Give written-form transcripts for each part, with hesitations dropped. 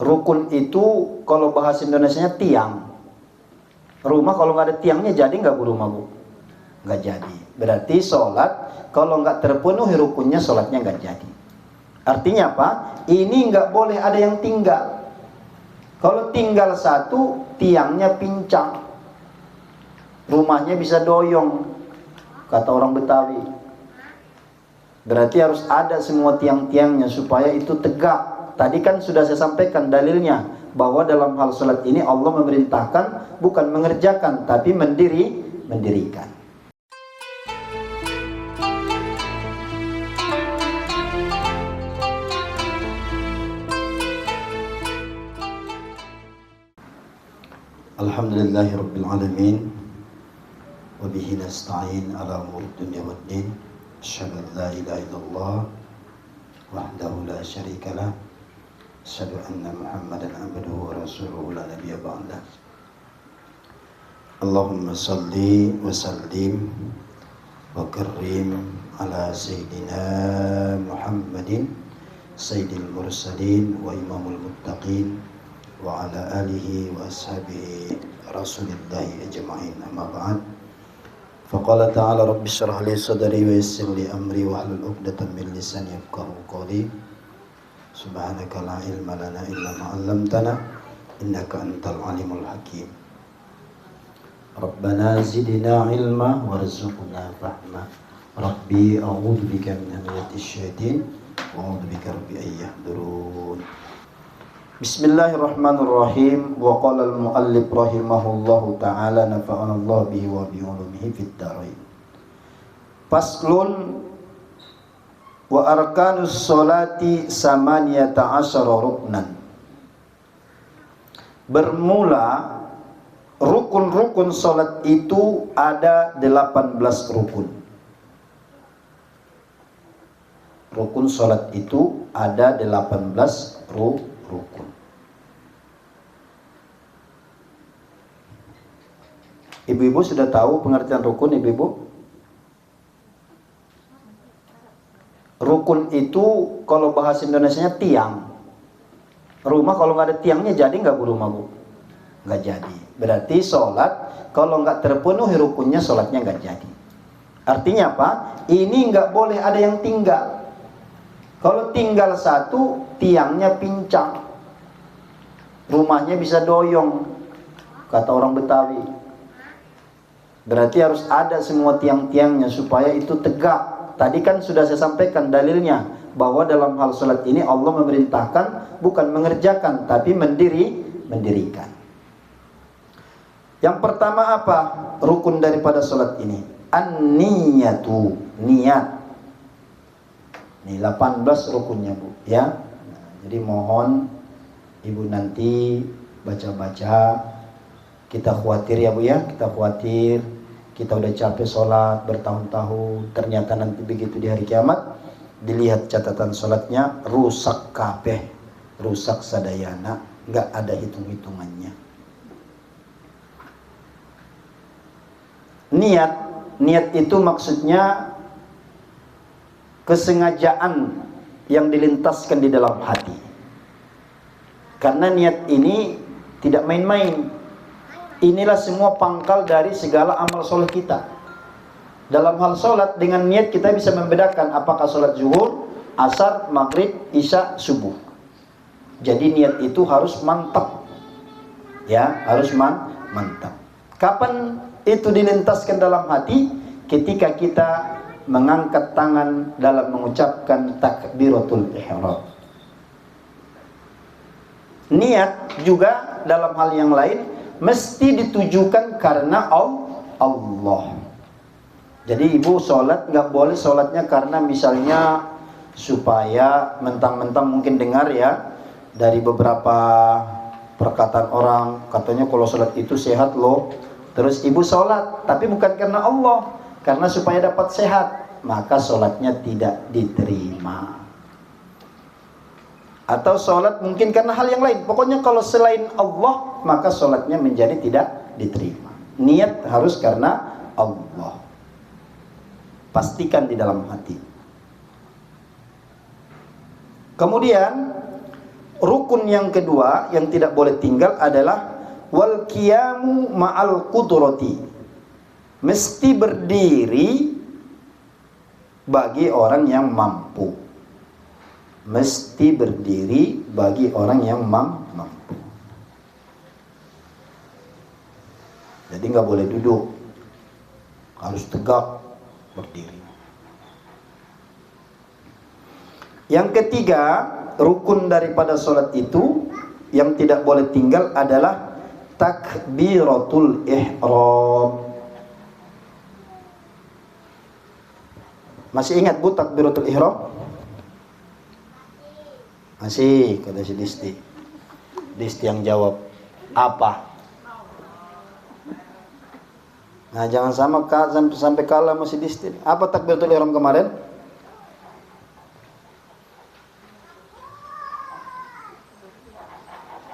Rukun itu kalau bahasa Indonesianya tiang. Rumah kalau nggak ada tiangnya jadi nggak bu rumah bu? Nggak jadi. Berarti sholat kalau nggak terpenuhi rukunnya sholatnya nggak jadi. Artinya apa? Ini nggak boleh ada yang tinggal. Kalau tinggal satu, tiangnya pincang, rumahnya bisa doyong, kata orang Betawi. Berarti harus ada semua tiang-tiangnya supaya itu tegak. Tadi kan sudah saya sampaikan dalilnya, bahwa dalam hal sholat ini Allah memerintahkan bukan mengerjakan, tapi mendirikan. Alhamdulillahirabbil alamin wa bihi nasta'in ala umuri dunya waddin. Asyhadu an la ilaha illallah wahdahu la syarikalah, asyhadu anna Muhammadan abduhu wa rasuluhu la nabiyya ba'dah. Allahumma salli wa sallim wa karrim ala sayyidina Muhammadin sayyidil mursalin wa imamul muttaqin wa ala alihi wa ashabihi rasulillahi ajma'in, amma ba'd. Faqala ta'ala rabbi syrah li sadri wa yassir li amri wa hlul 'uqdatam min lisani yafqahu qawli. Subhanaka la ilma lana illa ma 'allamtana innaka antal alimul hakim. Rabbana zidna ilma warzuqna fahma. Rabbi a'udzu bika min hamazati syaitin wa a'udzu bika rabbi an yahdurun. Bismillahirrahmanirrahim. Wa qala al-muallif rahimahullahu ta'ala nafa'ana Allah bihi wa bi ulumihi fid dharain. Faslun wa arkanus sholati samaniyata asyara ruknan. Bermula rukun-rukun salat itu ada 18 rukun. Rukun salat itu ada 18 rukun. Ibu-ibu sudah tahu pengertian rukun, ibu-ibu? Rukun itu kalau bahasa Indonesianya tiang. Rumah kalau nggak ada tiangnya jadi nggak bu rumah bu? Nggak jadi. Berarti sholat kalau nggak terpenuhi rukunnya sholatnya nggak jadi. Artinya apa? Ini nggak boleh ada yang tinggal. Kalau tinggal satu, tiangnya pincang, rumahnya bisa doyong, kata orang Betawi. Berarti harus ada semua tiang-tiangnya supaya itu tegak. Tadi kan sudah saya sampaikan dalilnya, bahwa dalam hal sholat ini Allah memerintahkan bukan mengerjakan, tapi mendirikan. Yang pertama apa? Rukun daripada sholat ini an-niyatu, niat. Ini 18 rukunnya bu ya. Jadi mohon ibu nanti baca-baca. Kita khawatir ya bu ya, kita khawatir kita udah capek sholat bertahun-tahun, ternyata nanti begitu di hari kiamat dilihat catatan sholatnya rusak kabeh, rusak sadayana, nggak ada hitung-hitungannya. Niat itu maksudnya kesengajaan yang dilintaskan di dalam hati. Karena niat ini tidak main-main. Inilah semua pangkal dari segala amal sholat kita. Dalam hal sholat, dengan niat kita bisa membedakan apakah sholat zuhur, asar, maghrib, isya, subuh. Jadi niat itu harus mantap. Ya, harus mantap. Kapan itu dilintaskan dalam hati? Ketika kita mengangkat tangan dalam mengucapkan takbiratul ihram. Niat juga dalam hal yang lain mesti ditujukan karena Allah. Jadi ibu sholat nggak boleh sholatnya karena misalnya supaya mentang-mentang mungkin dengar ya dari beberapa perkataan orang, katanya kalau sholat itu sehat loh. Terus ibu sholat tapi bukan karena Allah, karena supaya dapat sehat, maka sholatnya tidak diterima. Atau sholat mungkin karena hal yang lain. Pokoknya kalau selain Allah, maka sholatnya menjadi tidak diterima. Niat harus karena Allah. Pastikan di dalam hati. Kemudian Rukun yang kedua yang tidak boleh tinggal adalah wal qiyamu ma'al qudrati. Mesti berdiri bagi orang yang mampu. Mesti berdiri bagi orang yang mampu. Jadi nggak boleh duduk, harus tegak berdiri. Yang ketiga, rukun daripada sholat itu yang tidak boleh tinggal adalah takbiratul ihram. Masih ingat Bu takbiratul ihram? Masih, kata si Disti. Disti yang jawab. Apa? Nah, jangan sama sampai kalah masih Disti. Apa takbiratul ihram kemarin?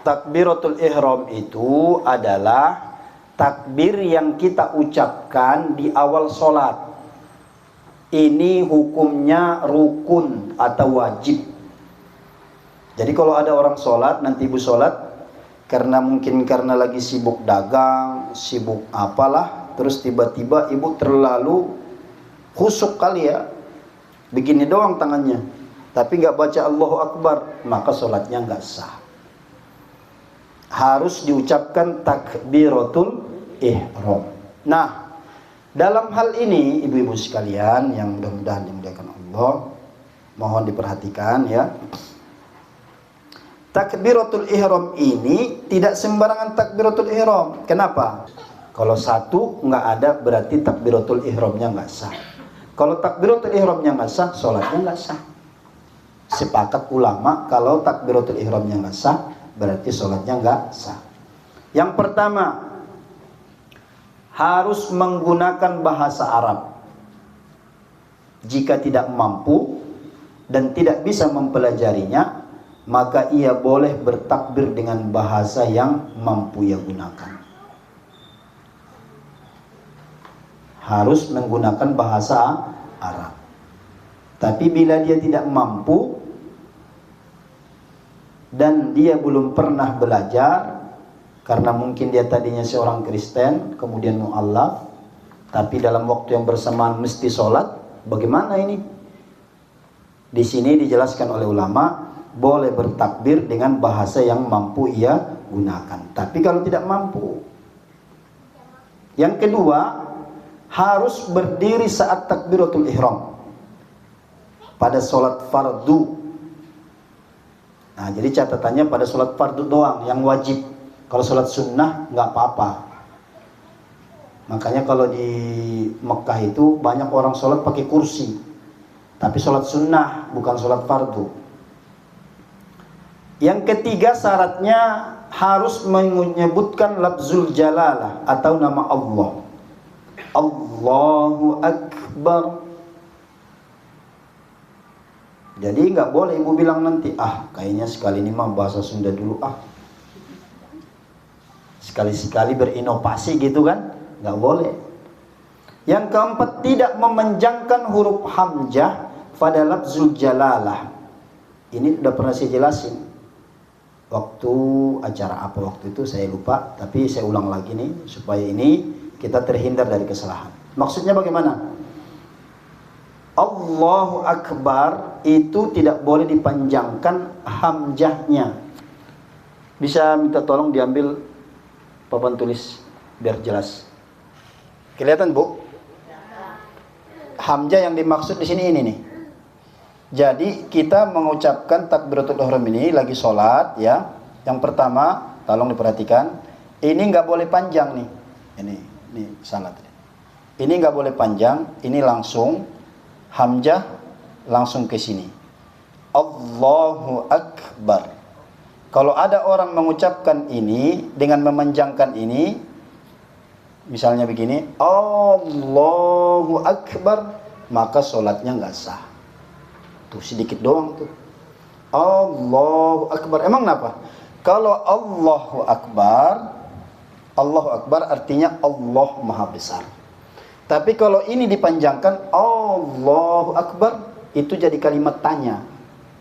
Takbiratul ihram itu adalah takbir yang kita ucapkan di awal sholat. Ini hukumnya rukun atau wajib. Jadi kalau ada orang sholat, nanti ibu sholat, karena lagi sibuk dagang, sibuk apalah, terus tiba-tiba ibu terlalu khusyuk kali ya, begini doang tangannya, tapi nggak baca Allahu Akbar, maka sholatnya nggak sah. Harus diucapkan takbiratul ihram. Nah, dalam hal ini ibu-ibu sekalian yang mudah-mudahan dimuliakan Allah, mohon diperhatikan ya. Takbiratul ihram ini tidak sembarangan takbiratul ihram. Kenapa? Kalau satu nggak ada berarti takbiratul ihramnya nggak sah. Kalau takbiratul ihramnya nggak sah, sholatnya nggak sah. Sepakat ulama kalau takbiratul ihramnya nggak sah, berarti sholatnya nggak sah. Yang pertama, harus menggunakan bahasa Arab. Jika tidak mampu dan tidak bisa mempelajarinya, maka ia boleh bertakbir dengan bahasa yang mampu ia gunakan. Harus menggunakan bahasa Arab. Tapi bila dia tidak mampu dan dia belum pernah belajar, karena mungkin dia tadinya seorang Kristen, kemudian mu'allaf, tapi dalam waktu yang bersamaan mesti sholat, bagaimana ini? Di sini dijelaskan oleh ulama, boleh bertakbir dengan bahasa yang mampu ia gunakan. Tapi kalau tidak mampu. Yang kedua, harus berdiri saat takbiratul ihram pada sholat fardu. Nah, jadi catatannya pada sholat fardu doang yang wajib. Kalau sholat sunnah nggak apa-apa. Makanya kalau di Mekah itu banyak orang sholat pakai kursi, tapi sholat sunnah bukan sholat fardu. Yang ketiga syaratnya harus menyebutkan lafzul jalalah atau nama Allah. Allahu Akbar. Jadi nggak boleh ibu bilang nanti, kayaknya sekali ini mah bahasa Sunda dulu sekali-sekali berinovasi gitu kan, nggak boleh. Yang keempat, tidak memanjangkan huruf hamzah pada lafzul jalalah. Ini udah pernah saya jelasin waktu acara apa waktu itu, saya lupa, tapi saya ulang lagi nih supaya ini kita terhindar dari kesalahan. Maksudnya bagaimana? Allahu Akbar itu tidak boleh dipanjangkan hamzahnya. Bisa minta tolong diambil papan tulis biar jelas. Kelihatan Bu? Hamzah yang dimaksud di sini ini nih. Jadi kita mengucapkan takbiratul ihram ini lagi sholat ya. Yang pertama, tolong diperhatikan. Ini nggak boleh panjang nih. Ini salah. Ini nggak boleh panjang. Ini langsung hamzah langsung ke sini. Allahu Akbar. Kalau ada orang mengucapkan ini dengan memanjangkan ini, misalnya begini, Allahu Akbar, maka sholatnya nggak sah. Tuh sedikit doang tuh. Allahu Akbar. Emang kenapa? Kalau Allahu Akbar artinya Allah Maha Besar. Tapi kalau ini dipanjangkan Allahu Akbar, itu jadi kalimat tanya.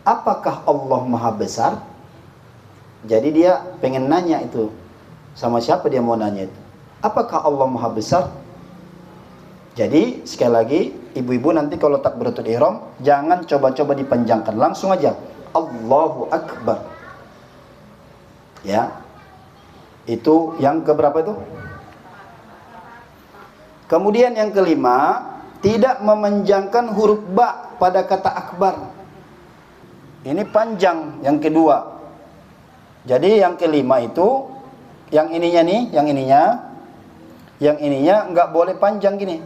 Apakah Allah Maha Besar? Jadi dia pengen nanya itu. Sama siapa dia mau nanya itu? Apakah Allah Maha Besar? Jadi sekali lagi, ibu-ibu nanti kalau takbiratul ihram jangan coba-coba dipanjangkan, langsung aja Allahu Akbar. Ya. Itu yang keberapa itu? Kemudian yang kelima, tidak memanjangkan huruf ba pada kata akbar. Ini panjang yang kedua. Jadi yang kelima itu, yang ininya nih, yang ininya nggak boleh panjang gini.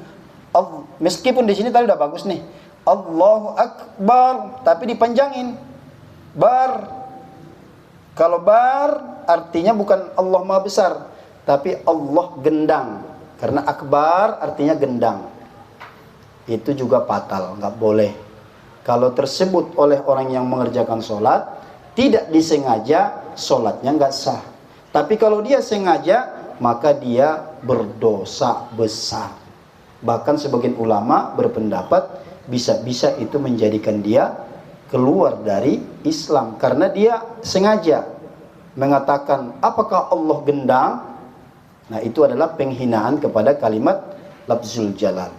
Meskipun di sini tadi udah bagus nih, Allahu Akbar, tapi dipanjangin. Bar. Kalau bar artinya bukan Allah Maha Besar, tapi Allah gendang. Karena akbar artinya gendang. Itu juga fatal, nggak boleh. Kalau tersebut oleh orang yang mengerjakan sholat, tidak disengaja, sholatnya nggak sah. Tapi kalau dia sengaja, maka dia berdosa besar. Bahkan sebagian ulama berpendapat bisa-bisa itu menjadikan dia keluar dari Islam. Karena dia sengaja mengatakan, apakah Allah gendang? Nah, itu adalah penghinaan kepada kalimat lafzul jalal.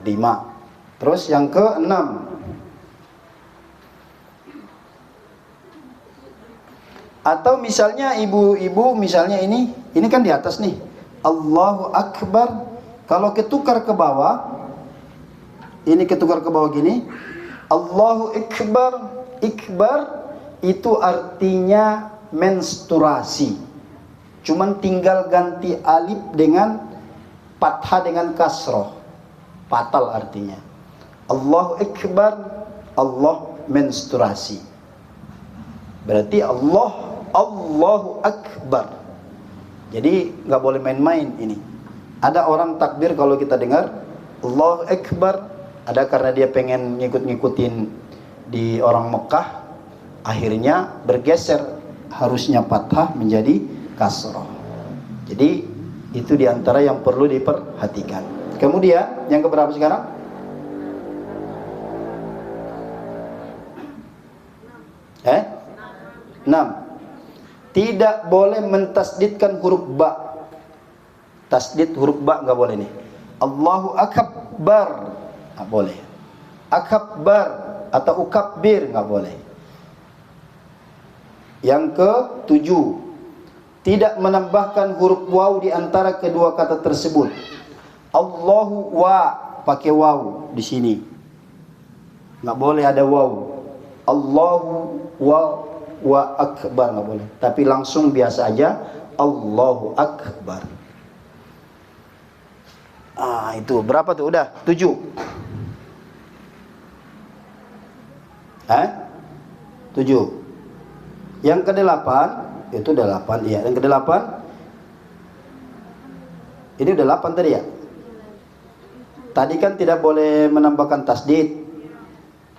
5. Terus yang ke-6, atau misalnya ibu-ibu, misalnya ini kan di atas nih, Allahu Akbar. Kalau ketukar ke bawah, ini ketukar ke bawah gini, Allahu Akbar. Ikbar itu artinya menstruasi. Cuman tinggal ganti alif dengan fathah dengan kasroh. Fatal artinya. Allahu Akbar, Allah menstruasi. Berarti Allahu Akbar. Jadi nggak boleh main-main ini. Ada orang takbir kalau kita dengar Allahu Akbar, ada karena dia pengen ngikut-ngikutin di orang Mekah, akhirnya bergeser, harusnya fathah menjadi kasroh. Jadi itu diantara yang perlu diperhatikan. Kemudian yang keberapa sekarang? 6. Tidak boleh mentasdidkan huruf ba. Tasdid huruf ba nggak boleh nih. Allahu Akbar nggak boleh. Akbar atau ukabbir nggak boleh. Yang ke-7, tidak menambahkan huruf waw di antara kedua kata tersebut. Allahu wa, pakai waw di sini. Nggak boleh ada waw. Allahu wa akbar nggak boleh. Tapi langsung biasa aja Allahu Akbar. Itu berapa tuh? Udah 7. 7. Yang ke-8 itu udah 8 ya. Yang ke-8 ini udah 8 tadi ya. Tadi kan tidak boleh menambahkan tasdid.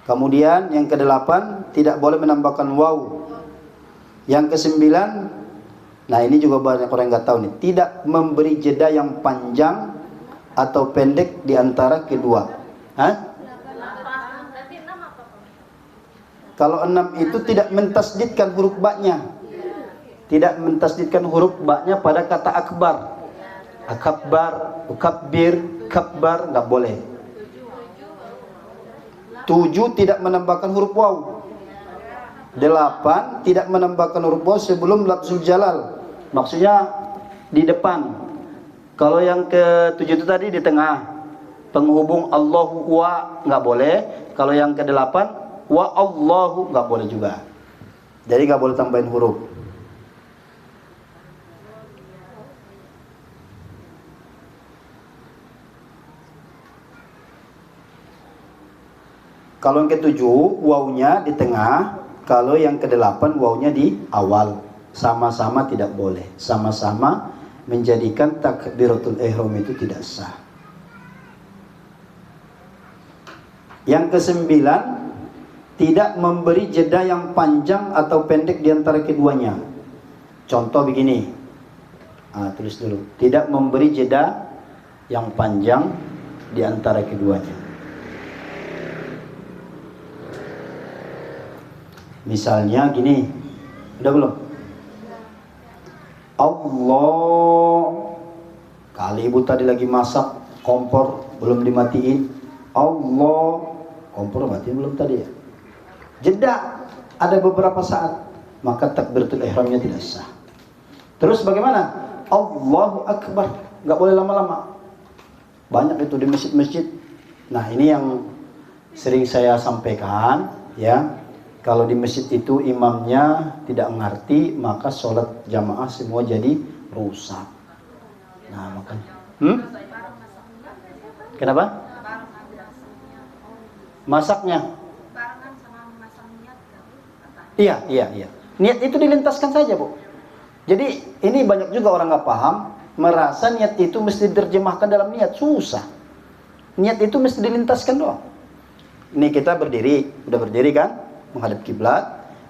Kemudian yang ke-8 tidak boleh menambahkan waw. Yang ke-9, nah ini juga banyak orang yang nggak tahu nih, tidak memberi jeda yang panjang atau pendek di antara kedua. Kalau 6 itu tidak mentasdidkan huruf ba-nya. Tidak mentasdidkan huruf ba-nya pada kata akbar. Akbar, ukabbir, kabbar nggak boleh. 7 tidak menambahkan huruf waw. 8 tidak menambahkan huruf waw sebelum lafzul jalal. Maksudnya di depan. Kalau yang ke-7 itu tadi di tengah. Penghubung Allahu wa nggak boleh. Kalau yang ke-8 wa Allahu nggak boleh juga. Jadi nggak boleh tambahin huruf. Kalau yang ke-7 wawnya di tengah, kalau yang ke-8 wawnya di awal. Sama-sama tidak boleh. Sama-sama menjadikan takbiratul ihram itu tidak sah. Yang ke-9, tidak memberi jeda yang panjang atau pendek di antara keduanya. Contoh begini. Tulis dulu. Tidak memberi jeda yang panjang di antara keduanya. Misalnya gini, Udah belum? Allah. Kali ibu tadi lagi masak, kompor belum dimatiin. Allah. Kompor matiin belum tadi ya? Jeda ada beberapa saat, maka takbiratul ihramnya tidak sah. Terus bagaimana? Allahu Akbar, nggak boleh lama-lama. Banyak itu di masjid-masjid. Nah, ini yang sering saya sampaikan, ya. Kalau di masjid itu imamnya tidak mengerti, maka sholat jamaah semua jadi rusak. Nah, makanya. Kenapa? Masaknya? Iya. Niat itu dilintaskan saja, Bu. Jadi ini banyak juga orang nggak paham, merasa niat itu mesti diterjemahkan dalam niat. Susah. Niat itu mesti dilintaskan doang. Ini kita berdiri, udah berdiri kan? Menghadap kiblat.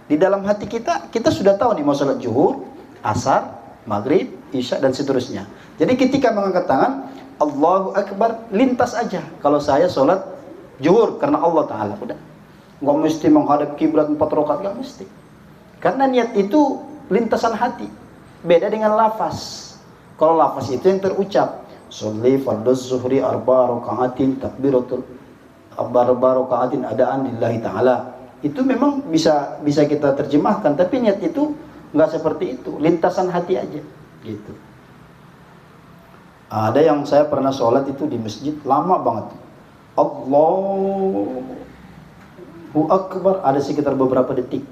Di dalam hati kita sudah tahu nih mau sholat zuhur, asar, maghrib, isya dan seterusnya. Jadi ketika mengangkat tangan, Allahu Akbar, lintas aja. Kalau saya sholat zuhur karena Allah Ta'ala, udah. Nggak mesti menghadap kiblat 4 rakaat, nggak mesti. Karena niat itu lintasan hati. Beda dengan lafaz. Kalau lafaz itu yang terucap. Sholli fardhu zuhri arba rakaatin takbiratul arba rakaatin adaan lillahi ta'ala. Itu memang bisa kita terjemahkan, tapi niat itu nggak seperti itu, lintasan hati aja gitu. Ada yang saya pernah sholat itu di masjid lama banget, Allahu Akbar, ada sekitar beberapa detik.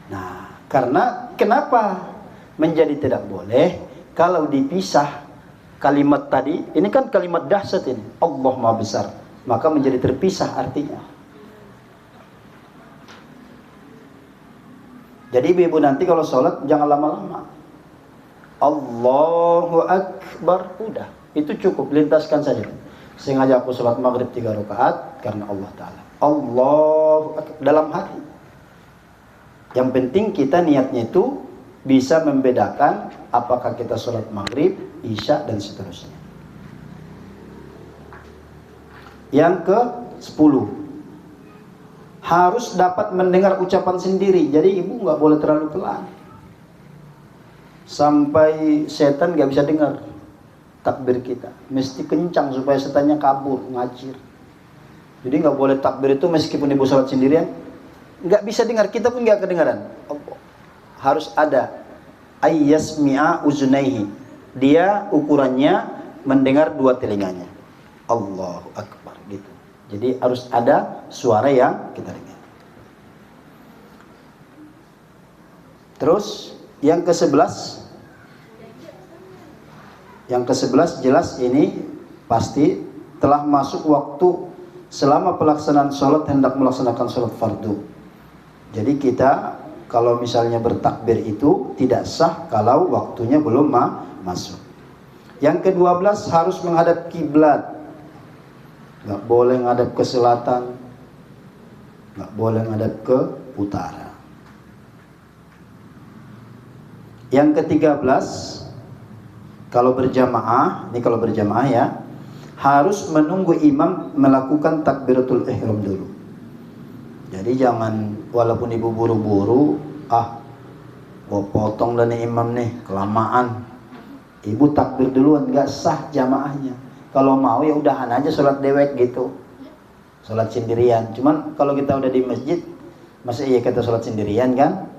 Nah, karena kenapa menjadi tidak boleh kalau dipisah kalimat tadi, ini kan kalimat dahsyat ini, Allah Maha Besar, maka menjadi terpisah artinya. Jadi ibu nanti kalau sholat jangan lama-lama. Allahu Akbar, udah, itu cukup, lintaskan saja. Sengaja aku sholat maghrib 3 rakaat karena Allah Ta'ala. Allahu Akbar, dalam hati. Yang penting kita niatnya itu bisa membedakan apakah kita sholat maghrib, isya dan seterusnya. Yang ke-10, harus dapat mendengar ucapan sendiri. Jadi ibu nggak boleh terlalu pelan, sampai setan nggak bisa dengar takbir kita. Mesti kencang supaya setannya kabur, ngacir. Jadi nggak boleh takbir itu meskipun ibu sholat sendirian, nggak bisa dengar, kita pun nggak kedengaran. Harus ada ayyasmi'a uzunaihi. Dia ukurannya mendengar 2 telinganya. Allahu Akbar gitu. Jadi harus ada suara yang kita dengar. Terus yang ke-11. Yang ke-11 jelas ini pasti telah masuk waktu selama pelaksanaan sholat hendak melaksanakan sholat fardu. Jadi kita kalau misalnya bertakbir itu tidak sah kalau waktunya belum masuk. Yang ke-12 harus menghadap kiblat. Nggak boleh ngadap ke selatan, nggak boleh ngadap ke utara. Yang ke-13, kalau berjamaah, ini kalau berjamaah ya, harus menunggu imam melakukan takbiratul ihram dulu. Jadi jangan walaupun ibu buru-buru, gua potong dan imam nih kelamaan. Ibu takbir duluan, nggak sah jamaahnya. Kalau mau ya udahan aja sholat dewek gitu, sholat sendirian. Cuman kalau kita udah di masjid, masa iya kita sholat sendirian kan?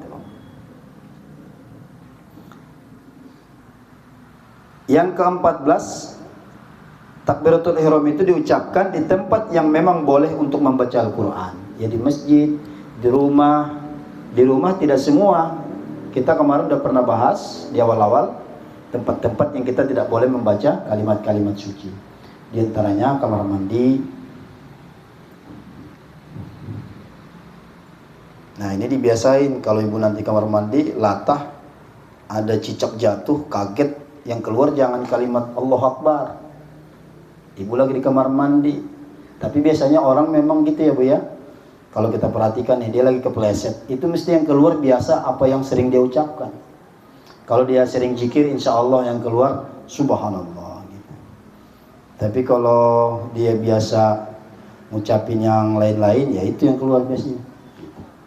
Yang ke-14, takbiratul ihram itu diucapkan di tempat yang memang boleh untuk membaca Al-Quran. Ya di masjid, di rumah. Di rumah tidak semua. Kita kemarin udah pernah bahas di awal-awal tempat-tempat yang kita tidak boleh membaca kalimat-kalimat suci. Di antaranya kamar mandi. Nah, ini dibiasain kalau ibu nanti kamar mandi latah ada cicak jatuh, kaget, yang keluar jangan kalimat Allahu Akbar. Ibu lagi di kamar mandi. Tapi biasanya orang memang gitu ya Bu ya. Kalau kita perhatikan nih, dia lagi kepleset. Itu mesti yang keluar biasa apa yang sering dia ucapkan. Kalau dia sering zikir, insya Allah yang keluar Subhanallah gitu. Tapi kalau dia biasa ngucapin yang lain-lain, ya itu yang keluar biasanya.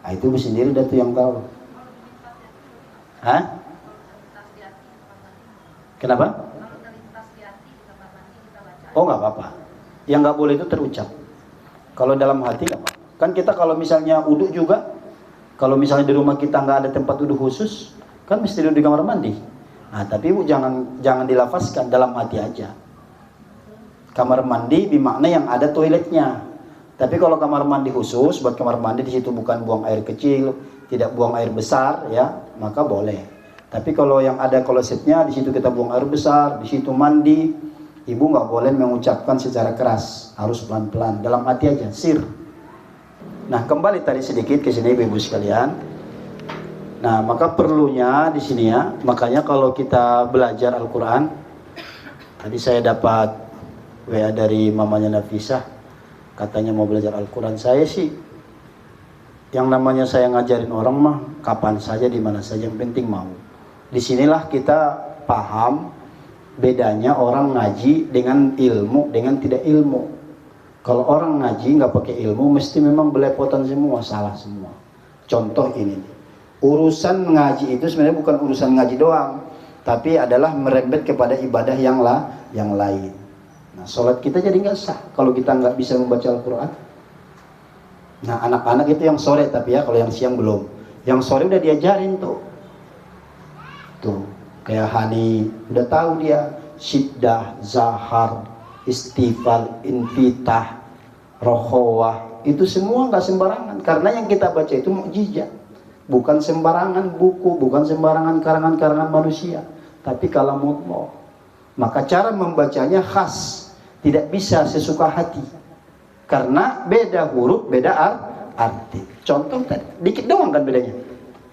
Nah, itu sendiri dah tuh yang tahu. Hah? Kenapa? Oh nggak apa-apa. Yang nggak boleh itu terucap. Kalau dalam hati nggak apa. Kan kita kalau misalnya uduk juga, kalau misalnya di rumah kita nggak ada tempat uduk khusus, kan mesti duduk di kamar mandi. Nah tapi ibu jangan dilafazkan, dalam hati aja. Kamar mandi bermakna yang ada toiletnya. Tapi kalau kamar mandi khusus, buat kamar mandi di situ bukan buang air kecil, tidak buang air besar, ya maka boleh. Tapi kalau yang ada klosetnya, di situ kita buang air besar, di situ mandi, ibu nggak boleh mengucapkan secara keras, harus pelan-pelan, dalam hati aja, sir. Nah kembali tadi sedikit ke sini ibu sekalian. Nah maka perlunya di sini ya, makanya kalau kita belajar Al-Quran, tadi saya dapat WA dari mamanya Nafisah, katanya mau belajar Al-Quran. Saya sih, yang namanya saya ngajarin orang mah kapan saja, di mana saja, yang penting mau. Disinilah kita paham bedanya orang ngaji dengan ilmu dengan tidak ilmu. Kalau orang ngaji nggak pakai ilmu, mesti memang belepotan semua, salah semua. Contoh ini, urusan ngaji itu sebenarnya bukan urusan ngaji doang, tapi adalah merembet kepada ibadah yang lain. Nah, sholat kita jadi nggak sah kalau kita nggak bisa membaca Al-Quran. Nah, anak-anak itu yang sore, tapi ya kalau yang siang belum. Yang sore udah diajarin tuh. Tuh, kayak Hani udah tahu dia syiddah, zahar, istifal, infitah, rohowah, itu semua nggak sembarangan, karena yang kita baca itu mukjizat, bukan sembarangan buku, bukan sembarangan karangan-karangan manusia, tapi kalamullah. Maka cara membacanya khas, tidak bisa sesuka hati, karena beda huruf, beda arti. Contoh tadi, dikit doang kan bedanya,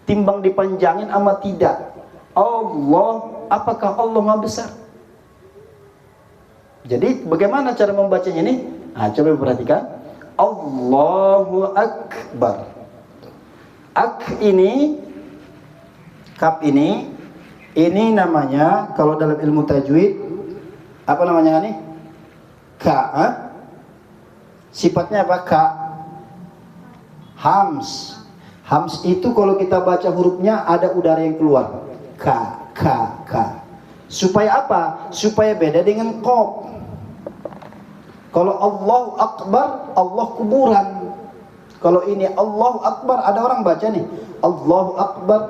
timbang dipanjangin sama tidak. Allah, apakah Allah Maha Besar? Jadi bagaimana cara membacanya ini? Nah, coba perhatikan. Allahu Akbar. Ak ini, kap ini namanya kalau dalam ilmu tajwid apa namanya nih? Ka. Sifatnya apa? Ka. Hams. Hams itu kalau kita baca hurufnya ada udara yang keluar. Ka. Supaya apa? Supaya beda dengan qaf. Kalau Allahu Akbar, Allah kuburan. Kalau ini Allahu Akbar, ada orang baca nih, Allahu Akbar,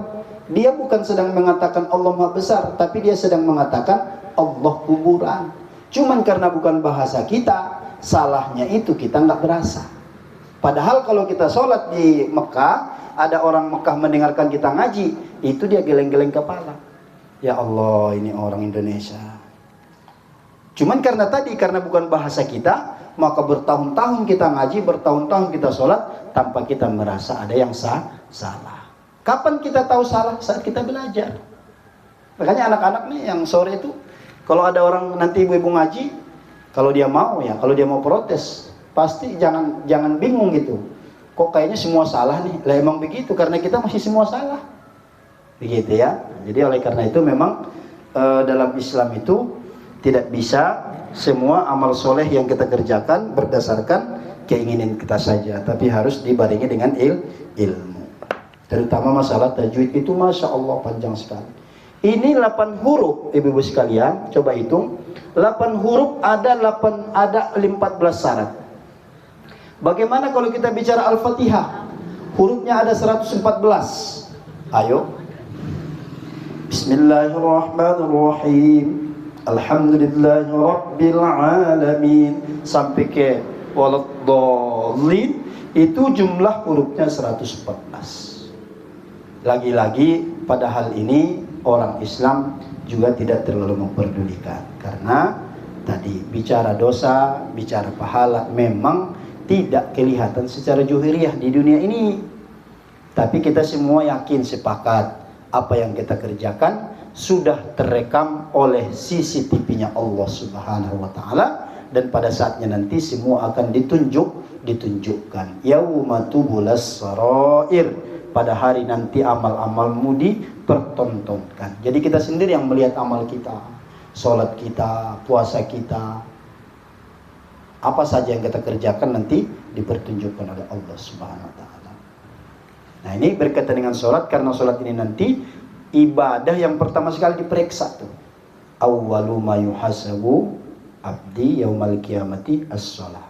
dia bukan sedang mengatakan Allah Maha Besar, tapi dia sedang mengatakan Allah kuburan. Cuman karena bukan bahasa kita, salahnya itu kita nggak berasa. Padahal kalau kita sholat di Mekah, ada orang Mekah mendengarkan kita ngaji, itu dia geleng-geleng kepala. Ya Allah, ini orang Indonesia. Cuman karena bukan bahasa kita, maka bertahun-tahun kita ngaji, bertahun-tahun kita sholat, tanpa kita merasa ada yang salah. Kapan kita tahu salah? Saat kita belajar. Makanya anak-anak nih yang sore itu, kalau ada orang nanti ibu-ibu ngaji, kalau dia mau protes, pasti jangan bingung gitu. Kok kayaknya semua salah nih? Lah emang begitu, karena kita masih semua salah. Begitu ya. Jadi oleh karena itu memang dalam Islam itu tidak bisa semua amal soleh yang kita kerjakan berdasarkan keinginan kita saja, tapi harus dibarengi dengan ilmu. Terutama masalah tajwid itu Masya Allah panjang sekali. Ini 8 huruf ibu-ibu sekalian, coba hitung. 8 huruf ada 14 syarat. Bagaimana kalau kita bicara Al-Fatihah? Hurufnya ada 114. Ayo. Bismillahirrahmanirrahim. Alhamdulillahi Rabbil Alamin sampai ke waladhdallin, itu jumlah hurufnya 114. Lagi-lagi pada hal ini orang Islam juga tidak terlalu memperdulikan, karena tadi bicara dosa, bicara pahala memang tidak kelihatan secara zuhiriyah di dunia ini, tapi kita semua yakin, sepakat apa yang kita kerjakan sudah terekam oleh CCTV-nya Allah Subhanahu wa taala, dan pada saatnya nanti semua akan ditunjukkan. Yauma tubulas sarair, pada hari nanti amal-amalmu dipertontonkan. Jadi kita sendiri yang melihat amal kita, sholat kita, puasa kita, apa saja yang kita kerjakan nanti dipertunjukkan oleh Allah Subhanahu wa taala. Nah, ini berkaitan dengan sholat, karena sholat ini nanti ibadah yang pertama sekali diperiksa tuh. Awwalu ma yuhasabu abdi yaumal qiyamati as-shalah.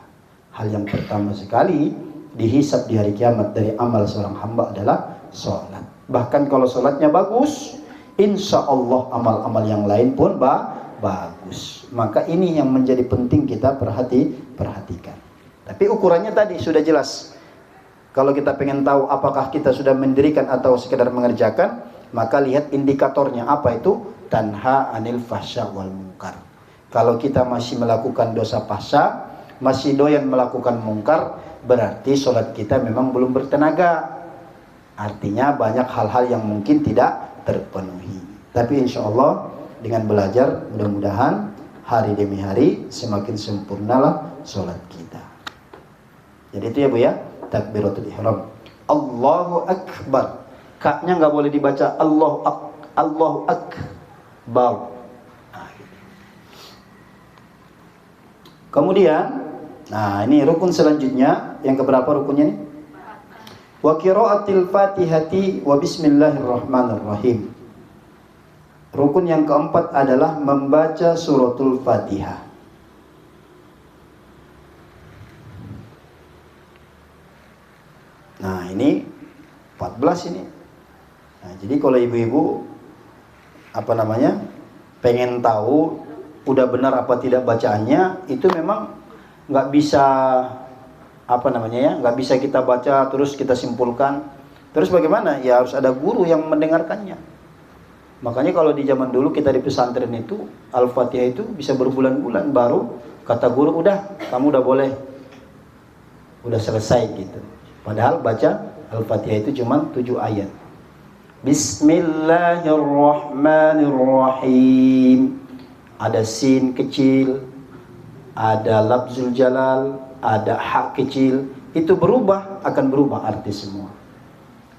Hal yang pertama sekali dihisab di hari kiamat dari amal seorang hamba adalah sholat. Bahkan kalau sholatnya bagus, insya Allah amal-amal yang lain pun bagus. Maka ini yang menjadi penting kita perhatikan. Tapi ukurannya tadi sudah jelas. Kalau kita pengen tahu apakah kita sudah mendirikan atau sekedar mengerjakan, maka lihat indikatornya. Apa itu? Tanha anil fahsya wal munkar. Kalau kita masih melakukan dosa fahsya, masih doyan melakukan mungkar, berarti sholat kita memang belum bertenaga. Artinya banyak hal-hal yang mungkin tidak terpenuhi. Tapi insya Allah dengan belajar, mudah-mudahan hari demi hari semakin sempurnalah sholat kita. Jadi itu ya Bu ya, takbiratul ihram. Allahu akbar. Kaknya nggak boleh dibaca Allahu akbar. Kemudian, nah ini rukun selanjutnya, yang keberapa rukunnya nih? Wa qiraatil Fatihati wa bismillahirrahmanirrahim. Rukun yang keempat adalah membaca suratul Fatihah. Nah, ini 14 ini. Nah, jadi kalau ibu-ibu pengen tahu udah benar apa tidak bacaannya, itu memang nggak bisa nggak bisa kita baca terus kita simpulkan. Terus bagaimana? Ya harus ada guru yang mendengarkannya. Makanya kalau di zaman dulu kita di pesantren itu Al-Fatihah itu bisa berbulan-bulan baru kata guru udah kamu udah boleh, udah selesai gitu. Padahal baca Al-Fatihah itu cuma 7 ayat. Bismillahirrahmanirrahim. Ada sin kecil, ada lafzul jalal, ada hak kecil. Itu akan berubah arti semua.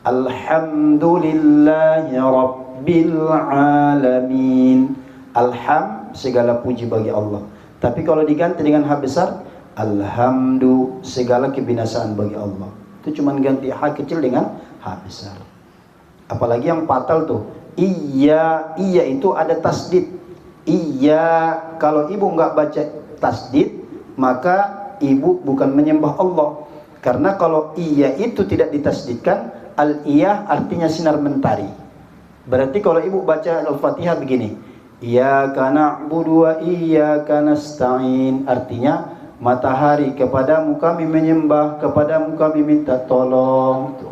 Alhamdulillahi rabbil alamin. Alham, segala puji bagi Allah. Tapi kalau diganti dengan ha besar, alhamdu, segala kebinasaan bagi Allah. Itu cuma ganti ha kecil dengan ha besar. Apalagi yang fatal tuh, iya itu ada tasdid. Iya, kalau ibu nggak baca tasdid, maka ibu bukan menyembah Allah. Karena kalau iya itu tidak ditasdidkan, al-iyah artinya sinar mentari. Berarti kalau ibu baca Al-Fatihah begini, iyyaka na'budu wa iyyaka nasta'in, artinya matahari, kepadamu kami menyembah, kepadamu kami minta tolong. Tuh.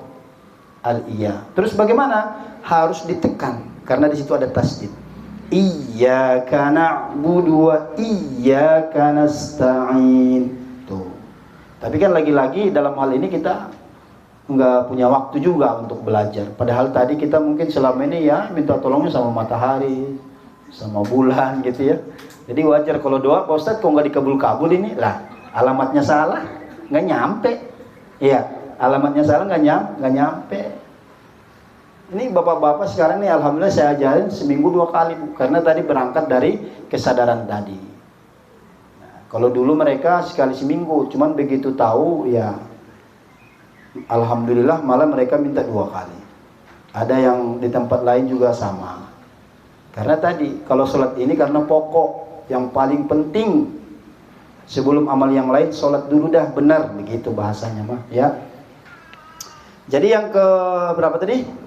Al-iyah. Terus bagaimana? Harus ditekan karena di situ ada tasdid. Iyyaka na'budu wa iyyaka nasta'in. Tuh. Tapi kan lagi-lagi dalam hal ini kita nggak punya waktu juga untuk belajar. Padahal tadi kita mungkin selama ini ya minta tolongnya sama matahari, sama bulan gitu ya. Jadi wajar kalau doa, Pak Ustadz kok nggak dikabul-kabul ini? Lah, alamatnya salah, nggak nyampe. Iya, alamatnya salah nggak nyampe. Ini bapak-bapak sekarang nih alhamdulillah saya ajarin seminggu 2 kali, karena tadi berangkat dari kesadaran tadi. Nah, kalau dulu mereka sekali seminggu, cuman begitu tahu ya alhamdulillah malah mereka minta 2 kali. Ada yang di tempat lain juga sama. Karena tadi kalau sholat ini karena pokok yang paling penting sebelum amal yang lain, sholat dulu dah benar, begitu bahasanya mah ya. Jadi yang ke berapa tadi?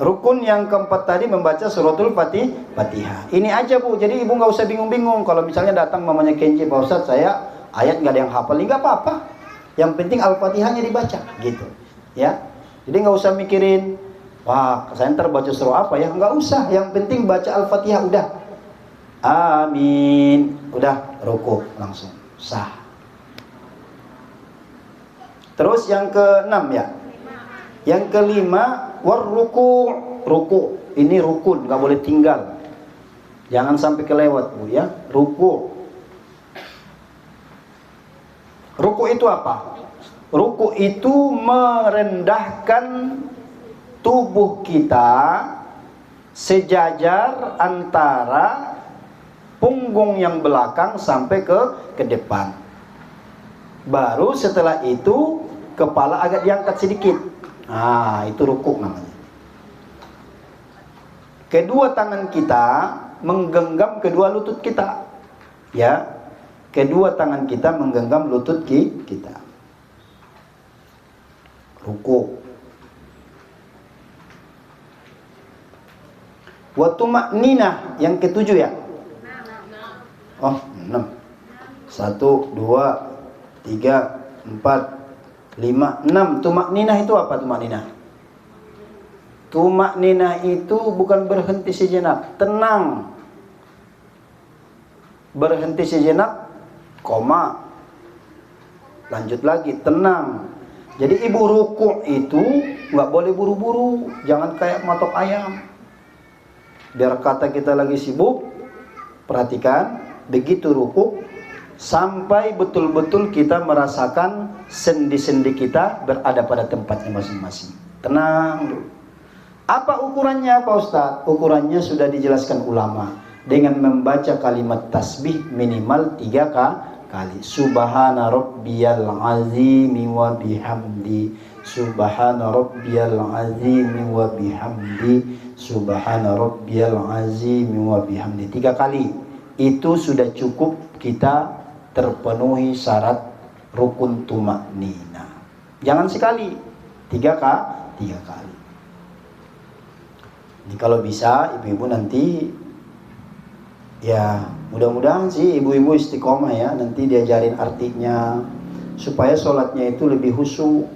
Rukun yang keempat tadi membaca suratul Fatihah. Ini aja Bu, jadi ibu nggak usah bingung-bingung. Kalau misalnya datang mamanya Kenji, Pak Ustadz saya ayat nggak ada yang hafal, nggak apa-apa. Yang penting Al-Fatihahnya dibaca, gitu. Ya, jadi nggak usah mikirin, wah saya ntar baca surah apa ya, nggak usah. Yang penting baca Al-Fatihah udah. Amin, udah ruku langsung sah. Terus yang ke-6 ya. Yang kelima, ruku. Ini rukun, nggak boleh tinggal. Jangan sampai kelewat Bu ya. Ruku. Ruku itu apa? Ruku itu merendahkan tubuh kita sejajar antara punggung yang belakang sampai ke depan. Baru setelah itu kepala agak diangkat sedikit. Nah, itu rukuk namanya. Kedua tangan kita menggenggam kedua lutut kita. Ya. Kedua tangan kita menggenggam lutut kita. Rukuk. Wa tuma'ninah yang ketujuh ya. Oh, 6. 1, 2, 3, 4, 5, 6. Tuma'ninah itu apa tuma'ninah? Tuma'ninah itu bukan berhenti sejenak, tenang. Berhenti sejenak, koma. Lanjut lagi, tenang. Jadi ibu rukuk itu nggak boleh buru-buru, jangan kayak matok ayam. Biar kata kita lagi sibuk, perhatikan, begitu rukuk sampai betul-betul kita merasakan sendi-sendi kita berada pada tempatnya masing-masing. Tenang dulu. Apa ukurannya Pak Ustadz? Ukurannya sudah dijelaskan ulama dengan membaca kalimat tasbih minimal 3 kali. Subhana rabbiyal azimi wa bihamdi. Subhana rabbiyal azimi wa bihamdi. Subhana rabbiyal azimi wa bihamdi. 3 kali. Itu sudah cukup kita terpenuhi syarat rukun tuma'ninah. Jangan sekali, 3 kali. Jadi kalau bisa ibu-ibu nanti, ya mudah-mudahan sih ibu-ibu istiqomah ya, nanti diajarin artinya supaya sholatnya itu lebih khusyuk,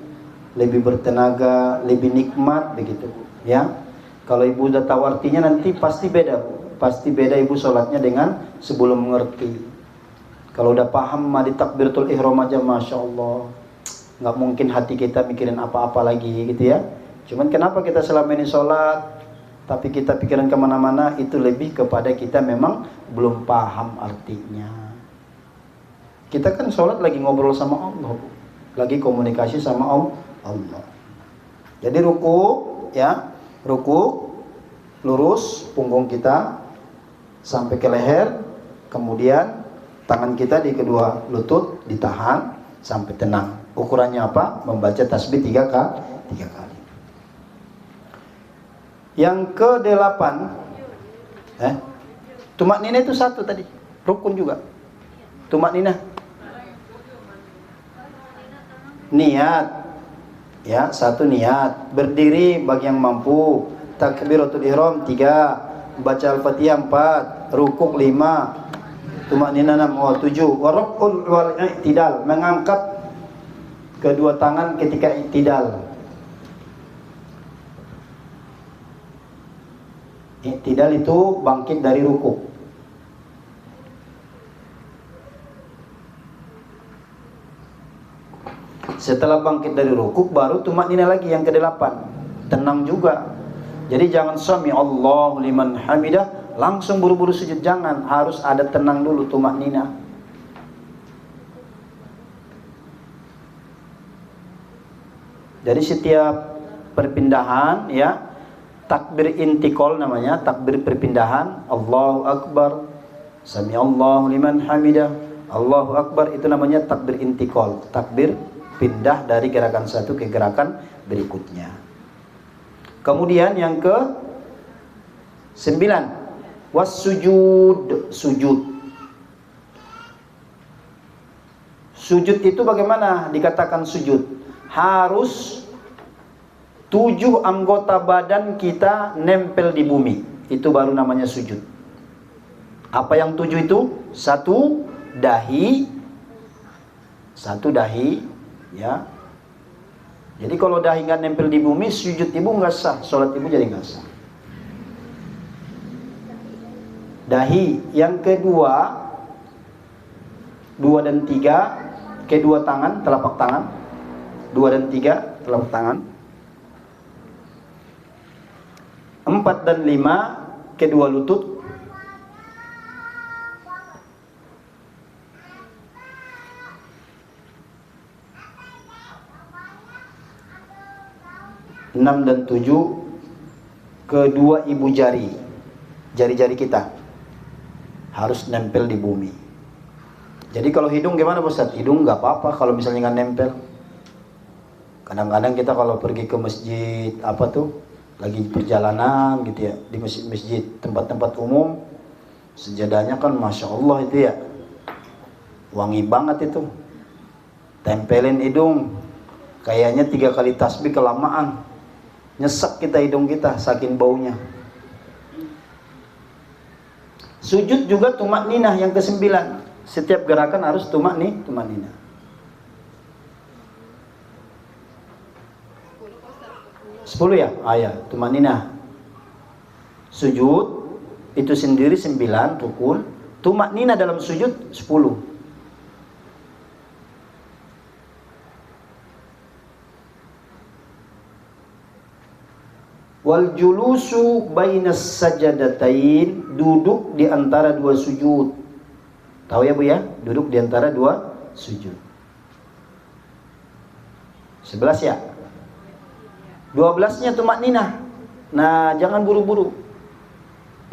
lebih bertenaga, lebih nikmat begitu ya. Kalau ibu udah tahu artinya nanti pasti beda, pasti beda ibu sholatnya dengan sebelum mengerti. Kalau udah paham di takbiratul ihram aja, masya Allah, nggak mungkin hati kita mikirin apa-apa lagi gitu ya. Cuman kenapa kita selama ini sholat tapi kita pikiran kemana-mana, itu lebih kepada kita memang belum paham artinya. Kita kan sholat lagi ngobrol sama Allah, lagi komunikasi sama Allah. Jadi rukuk ya, rukuk lurus punggung kita sampai ke leher, kemudian tangan kita di kedua lutut ditahan sampai tenang. Ukurannya apa? Membaca tasbih 3 kali. Yang ke-8, tuma'ninah itu 1 tadi, rukun juga. Tuma'ninah, niat, ya 1 niat. Berdiri bagi yang mampu. Takbiratul ihram 3, baca al-fatihah 4, rukuk 5, tuma'ninah 6, 7. Warukul wal i'tidal, mengangkat kedua tangan ketika i'tidal. I'tidal itu bangkit dari rukuk. Setelah bangkit dari rukuk baru tuma'ninah lagi yang ke-8. Tenang juga. Jadi jangan sami Allahu liman hamidah langsung buru-buru sujud, jangan, harus ada tenang dulu, tuma'ninah. Jadi setiap perpindahan ya, takbir intikal namanya, takbir perpindahan, Allahu Akbar, Sami Allahu liman hamidah, Allahu Akbar, itu namanya takbir intikal, takbir pindah dari gerakan satu ke gerakan berikutnya. Kemudian yang ke-9, was-sujud, sujud. Sujud itu bagaimana dikatakan sujud? Harus 7 anggota badan kita nempel di bumi, itu baru namanya sujud. Apa yang 7 itu? 1 dahi, 1 dahi ya. Jadi kalau dahi nggak nempel di bumi, sujud ibu nggak sah, sholat ibu jadi nggak sah. Dahi. Yang kedua, 2 dan 3, kedua tangan, telapak tangan, 2 dan 3 telapak tangan. 4 dan 5 kedua lutut. 6 dan 7 kedua ibu jari, jari-jari kita harus nempel di bumi. Jadi kalau hidung gimana Ustaz? Hidung nggak apa-apa kalau misalnya nggak nempel. Kadang-kadang kita kalau pergi ke masjid apa tuh, lagi perjalanan gitu ya, di masjid-masjid tempat-tempat umum, sejadahnya kan masya Allah itu ya, wangi banget itu. Tempelin hidung, kayaknya 3 kali tasbih kelamaan, nyesek kita hidung kita saking baunya. Sujud juga tumak ninah yang ke-9. Setiap gerakan harus tumak ninah. Sepuluh ya? Ya, tumak ninah. Sujud itu sendiri 9 rukun, tumak ninah dalam sujud 10. Wal julusu bainas sajadatain, duduk di antara 2 sujud. Tahu ya Bu ya? Duduk di antara 2 sujud. 11 ya? 12-nya tumak ninah. Nah, jangan buru-buru.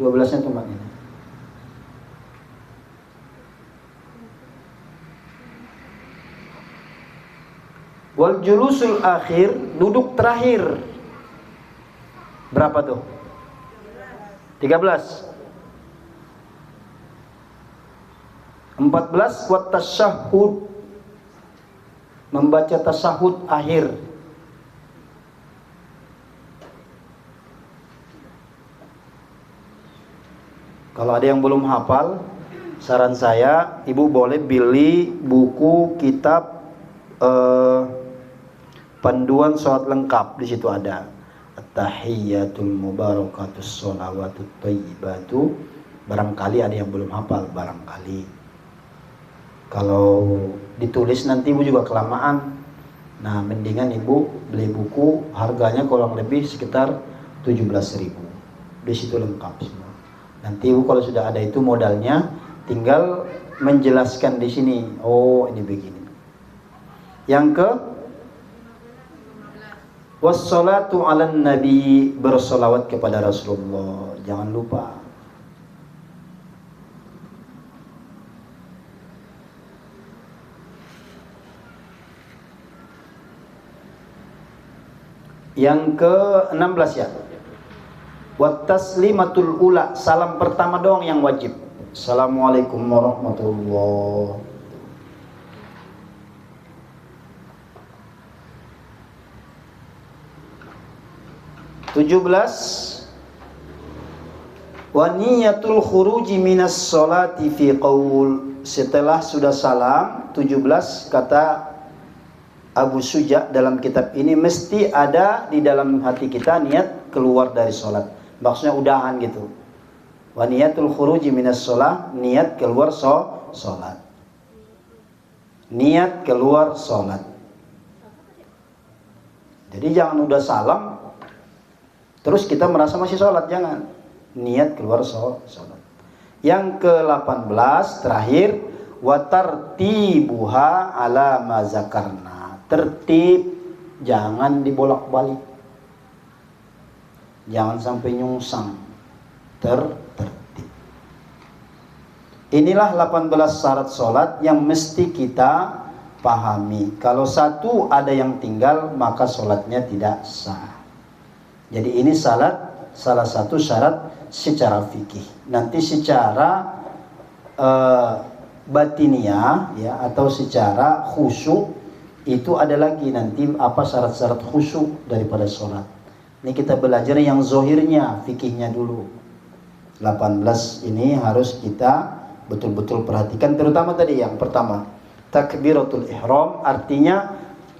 12-nya tumak ninah. Wal julusul akhir, duduk terakhir. Berapa tuh? 13. 14 wa tasyahud, membaca tasyahud akhir. Kalau ada yang belum hafal, saran saya ibu boleh beli buku kitab panduan sholat lengkap. Di situ ada At-tahiyyatul mubarakatus sholawatut thayyibatu. Barangkali ada yang belum hafal, barangkali. Kalau ditulis nanti ibu juga kelamaan. Nah, mendingan ibu beli buku, harganya kurang lebih sekitar 17.000. Di situ lengkap semua. Nanti ibu kalau sudah ada itu modalnya, tinggal menjelaskan di sini. Oh, ini begini. Yang ke wassalatu ala nabi, bersolawat kepada Rasulullah. Jangan lupa. Yang ke-16 ya. Wat taslimatul ula, salam pertama doang yang wajib. Assalamualaikum warahmatullahi. 17 wa niyatul khuruji minas sholati fi qaul. Setelah sudah salam 17, kata Abu Suja dalam kitab ini, mesti ada di dalam hati kita niat keluar dari sholat. Maksudnya udahan gitu. Wa niyatul khuruji minas sholat, niat keluar sholat. Niat keluar sholat. Jadi jangan udah salam terus kita merasa masih sholat, jangan. Niat keluar sholat. Yang ke-18 terakhir, watartibuha ala mazakarna. Tertib, jangan dibolak-balik. Jangan sampai nyungsang. Tertib. Inilah 18 syarat sholat yang mesti kita pahami. Kalau satu ada yang tinggal, maka sholatnya tidak sah. Jadi ini salah satu syarat secara fikih. Nanti secara batiniah ya, atau secara khusyuk itu ada lagi nanti apa syarat-syarat khusyuk daripada sholat. Ini kita belajar yang zohirnya, fikihnya dulu. 18 ini harus kita betul-betul perhatikan, terutama tadi yang pertama, takbiratul ihram, artinya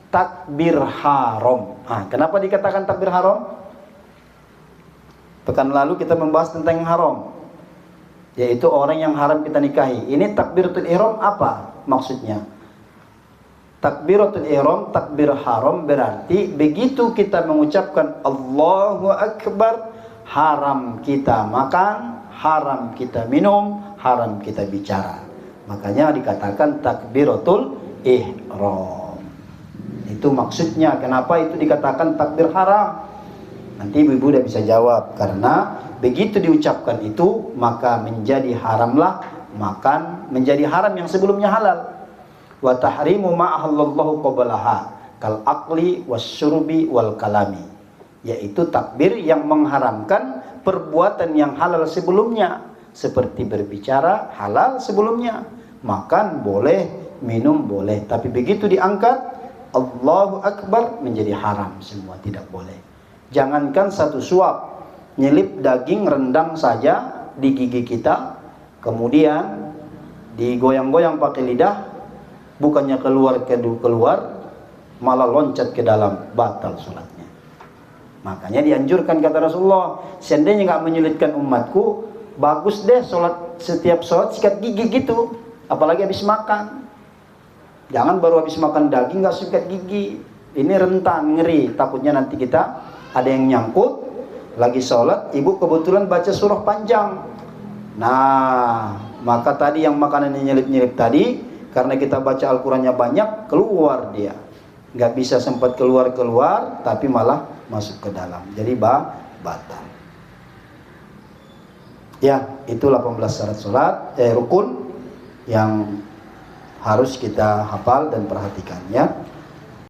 takbir haram. Nah, kenapa dikatakan takbir haram? Pekan lalu kita membahas tentang yang haram, yaitu orang yang haram kita nikahi. Ini takbiratul ihram apa maksudnya? Takbiratul ihram, takbir haram, berarti begitu kita mengucapkan Allahu Akbar, haram kita makan, haram kita minum, haram kita bicara. Makanya dikatakan takbiratul ihram. Itu maksudnya. Kenapa itu dikatakan takbir haram? Nanti ibu-ibu udah bisa jawab. Karena begitu diucapkan itu, maka menjadi haramlah makan, menjadi haram yang sebelumnya halal. Wa tahrimu ma ahallallahu qablaha. kal akli wasyurbi wal kalami, yaitu takbir yang mengharamkan perbuatan yang halal sebelumnya, seperti berbicara halal sebelumnya, makan boleh, minum boleh, tapi begitu diangkat Allahu Akbar menjadi haram semua, tidak boleh. Jangankan satu suap, nyelip daging rendang saja di gigi kita, kemudian digoyang-goyang pakai lidah, bukannya keluar, malah loncat ke dalam, batal sholatnya. Makanya dianjurkan kata Rasulullah, seandainya nggak menyulitkan umatku, bagus deh sholat, setiap sholat sikat gigi gitu, apalagi habis makan. Jangan baru habis makan daging nggak sikat gigi, ini rentan, ngeri, takutnya nanti kita ada yang nyangkut lagi sholat, ibu kebetulan baca surah panjang. Nah, maka tadi yang makanan nyelip-nyelip tadi, karena kita baca Al-Qurannya banyak, keluar dia. Nggak bisa sempat keluar, tapi malah masuk ke dalam. Jadi batal. Ya, itu 18 syarat sholat, rukun yang harus kita hafal dan perhatikan ya.